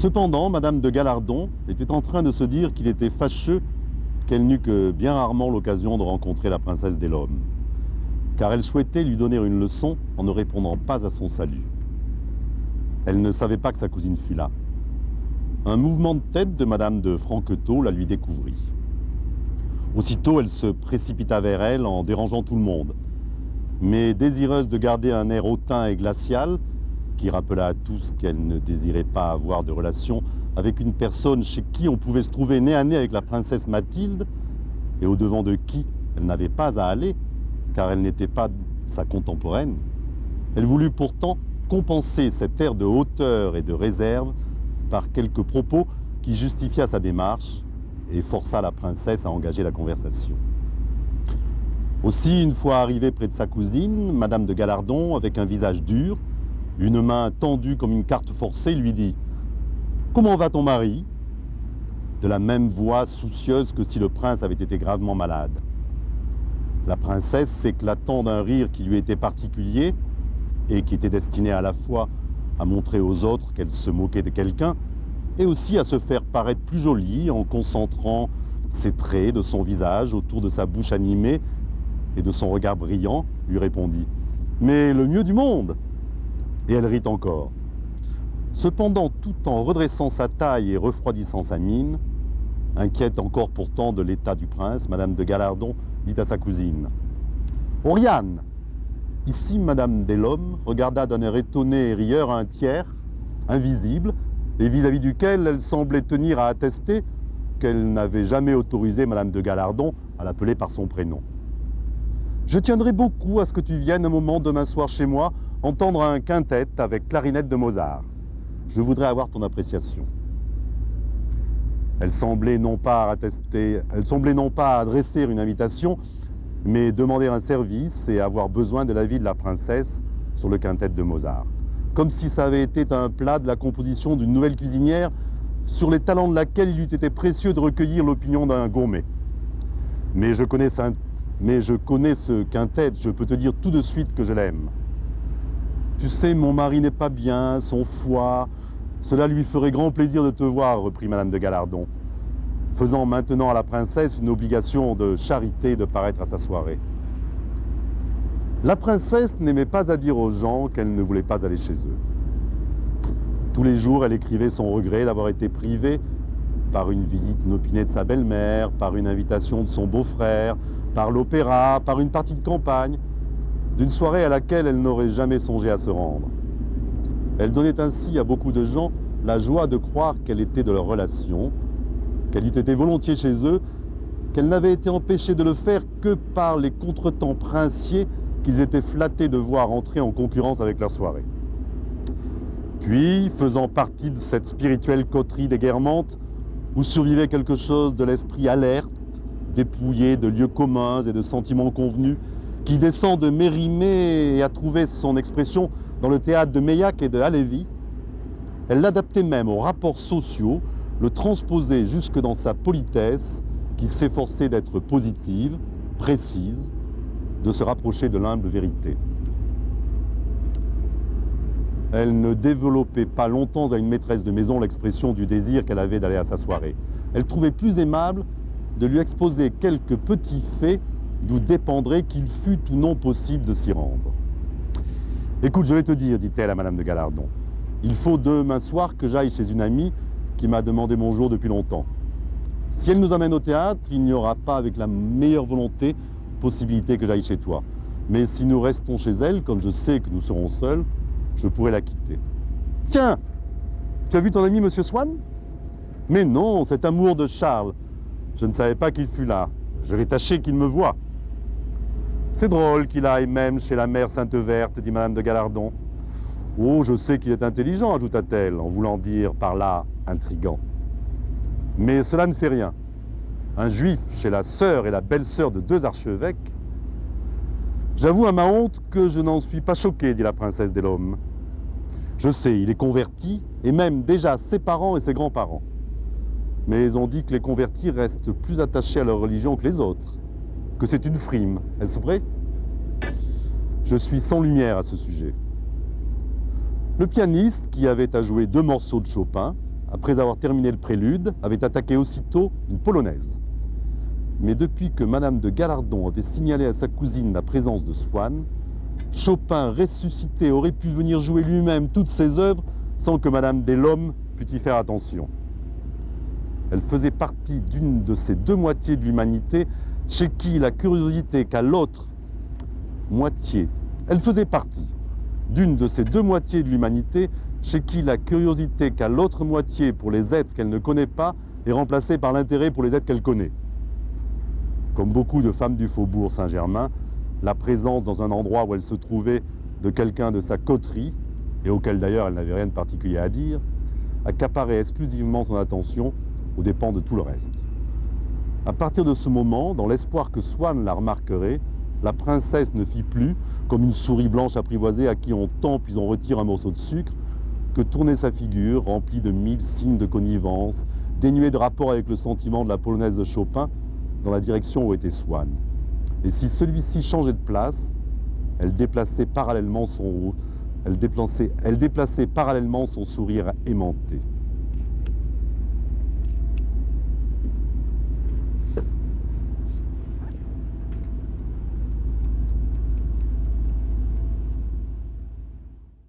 Cependant, Madame de Gallardon était en train de se dire qu'il était fâcheux qu'elle n'eût que bien rarement l'occasion de rencontrer la princesse des Lômes, car elle souhaitait lui donner une leçon en ne répondant pas à son salut. Elle ne savait pas que sa cousine fût là. Un mouvement de tête de Madame de Franquetot la lui découvrit. Aussitôt, elle se précipita vers elle en dérangeant tout le monde, mais désireuse de garder un air hautain et glacial, qui rappela à tous qu'elle ne désirait pas avoir de relation avec une personne chez qui on pouvait se trouver nez à nez avec la princesse Mathilde, et au-devant de qui elle n'avait pas à aller, car elle n'était pas sa contemporaine. Elle voulut pourtant compenser cet air de hauteur et de réserve par quelques propos qui justifia sa démarche et força la princesse à engager la conversation. Aussi, une fois arrivée près de sa cousine, Madame de Gallardon, avec un visage dur, une main tendue comme une carte forcée, lui dit « Comment va ton mari ?» de la même voix soucieuse que si le prince avait été gravement malade. La princesse, s'éclatant d'un rire qui lui était particulier et qui était destiné à la fois à montrer aux autres qu'elle se moquait de quelqu'un et aussi à se faire paraître plus jolie en concentrant ses traits de son visage autour de sa bouche animée et de son regard brillant, lui répondit « Mais le mieux du monde !» Et elle rit encore. Cependant, tout en redressant sa taille et refroidissant sa mine, inquiète encore pourtant de l'état du prince, Madame de Gallardon dit à sa cousine « Oriane !» Ici, Madame des Lômes regarda d'un air étonné et rieur un tiers, invisible, et vis-à-vis duquel elle semblait tenir à attester qu'elle n'avait jamais autorisé Madame de Gallardon à l'appeler par son prénom. « Je tiendrai beaucoup à ce que tu viennes un moment demain soir chez moi entendre un quintet avec clarinette de Mozart. Je voudrais avoir ton appréciation. » Elle semblait non pas adresser une invitation, mais demander un service et avoir besoin de l'avis de la princesse sur le quintet de Mozart. Comme si ça avait été un plat de la composition d'une nouvelle cuisinière sur les talents de laquelle il eût été précieux de recueillir l'opinion d'un gourmet. Mais je connais ce quintet, je peux te dire tout de suite que je l'aime. Tu sais, mon mari n'est pas bien, son foie, cela lui ferait grand plaisir de te voir, reprit Madame de Gallardon, faisant maintenant à la princesse une obligation de charité de paraître à sa soirée. La princesse n'aimait pas à dire aux gens qu'elle ne voulait pas aller chez eux. Tous les jours, elle écrivait son regret d'avoir été privée par une visite inopinée de sa belle-mère, par une invitation de son beau-frère, par l'opéra, par une partie de campagne, d'une soirée à laquelle elle n'aurait jamais songé à se rendre. Elle donnait ainsi à beaucoup de gens la joie de croire qu'elle était de leur relation, qu'elle eût été volontiers chez eux, qu'elle n'avait été empêchée de le faire que par les contretemps princiers qu'ils étaient flattés de voir entrer en concurrence avec leur soirée. Puis, faisant partie de cette spirituelle coterie déguermante, où survivait quelque chose de l'esprit alerte, dépouillé de lieux communs et de sentiments convenus, qui descend de Mérimée et a trouvé son expression dans le théâtre de Meillac et de Halévy, elle l'adaptait même aux rapports sociaux, le transposait jusque dans sa politesse, qui s'efforçait d'être positive, précise, de se rapprocher de l'humble vérité. Elle ne développait pas longtemps à une maîtresse de maison l'expression du désir qu'elle avait d'aller à sa soirée. Elle trouvait plus aimable de lui exposer quelques petits faits d'où dépendrait qu'il fût ou non possible de s'y rendre. « Écoute, je vais te dire, dit-elle à Madame de Gallardon, il faut demain soir que j'aille chez une amie qui m'a demandé mon jour depuis longtemps. Si elle nous amène au théâtre, il n'y aura pas, avec la meilleure volonté, possibilité que j'aille chez toi. Mais si nous restons chez elle, comme je sais que nous serons seuls, je pourrai la quitter. Tiens, tu as vu ton ami Monsieur Swann? Mais non, cet amour de Charles. Je ne savais pas qu'il fût là. Je vais tâcher qu'il me voie. C'est drôle qu'il aille même chez la mère Sainte-Verte, dit Madame de Gallardon. Oh, je sais qu'il est intelligent, ajouta-t-elle, en voulant dire par là intrigant. Mais cela ne fait rien. Un juif chez la sœur et la belle-sœur de 2 archevêques. J'avoue à ma honte que je n'en suis pas choqué, dit la princesse des Lômes. Je sais, il est converti, et même déjà ses parents et ses grands-parents. Mais on dit que les convertis restent plus attachés à leur religion que les autres, que c'est une frime. Est-ce vrai? Je suis sans lumière à ce sujet. Le pianiste, qui avait à jouer 2 morceaux de Chopin, après avoir terminé le prélude, avait attaqué aussitôt une polonaise. Mais depuis que Madame de Gallardon avait signalé à sa cousine la présence de Swann, Chopin ressuscité aurait pu venir jouer lui-même toutes ses œuvres sans que Madame Delhomme pût y faire attention. Elle faisait partie d'une de ces deux moitiés de l'humanité chez qui la curiosité qu'a l'autre moitié. Elle faisait partie d'une de ces deux moitiés de l'humanité chez qui la curiosité qu'a l'autre moitié pour les êtres qu'elle ne connaît pas est remplacée par l'intérêt pour les êtres qu'elle connaît. Comme beaucoup de femmes du faubourg Saint-Germain, la présence dans un endroit où elle se trouvait de quelqu'un de sa coterie, et auquel d'ailleurs elle n'avait rien de particulier à dire, accaparait exclusivement son attention aux dépens de tout le reste. À partir de ce moment, dans l'espoir que Swann la remarquerait, la princesse ne fit plus, comme une souris blanche apprivoisée à qui on tend puis on retire un morceau de sucre, que tourner sa figure, remplie de 1000 signes de connivence, dénuée de rapport avec le sentiment de la polonaise de Chopin, dans la direction où était Swann. Et si celui-ci changeait de place, elle déplaçait parallèlement son sourire aimanté.